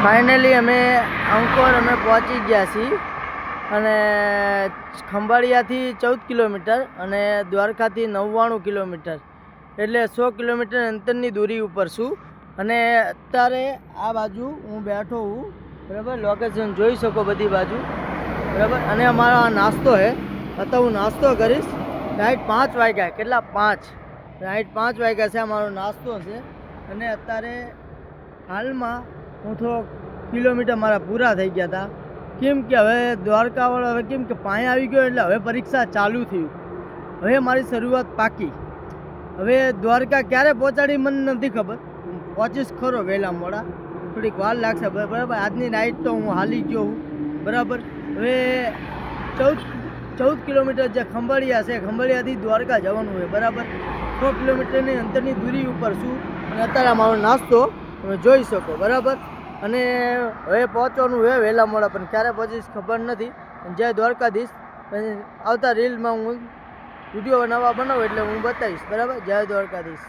Finally અમે અંકોર પહોંચી ગયા છીએ અને ખંભાળિયાથી 14 કિલોમીટર અને દ્વારકાથી 99 કિલોમીટર એટલે 100 કિલોમીટર અંતરની દૂરી ઉપર છું અને અત્યારે આ બાજુ હું બેઠો હું બરાબર. લોકેશન જોઈ શકો બધી બાજુ બરાબર. અને અમારો આ નાસ્તો છે. અત્યારે હું નાસ્તો કરીશ. રાઈટ 5 વાગ્યા. કેટલા 5? રાઈટ 5 વાગ્યા છે. અમારો નાસ્તો છે અને અત્યારે હાલમાં હું થોડોક કિલોમીટર મારા પૂરા થઈ ગયા હતા. કેમ કે હવે દ્વારકાવાળો હવે કેમ કે પાણી આવી ગયો એટલે હવે પરીક્ષા ચાલુ થયું. હવે મારી શરૂઆત પાકી. હવે દ્વારકા ક્યારે પહોંચાડી મને નથી ખબર. પહોંચીશ ખરો વહેલા મોડા, થોડીક વાર લાગશે બરાબર. આજની નાઇટ તો હું હાલી ગયો હું બરાબર. હવે 14 કિલોમીટર જે ખંભાળિયા છે, ખંભાળિયાથી દ્વારકા જવાનું હોય બરાબર. 100 કિલોમીટરની અંતરની દૂરી ઉપર છું અને અત્યારે મારો નાસ્તો તમે જોઈ શકો બરાબર. અને હવે પહોંચવાનું હોય વહેલા મોડા, પણ ક્યારે પહોંચીશ ખબર નથી. જય દ્વારકાધીશ. આવતા રીલમાં હું વિડીયો બનાવું એટલે હું બતાવીશ બરાબર. જય દ્વારકાધીશ.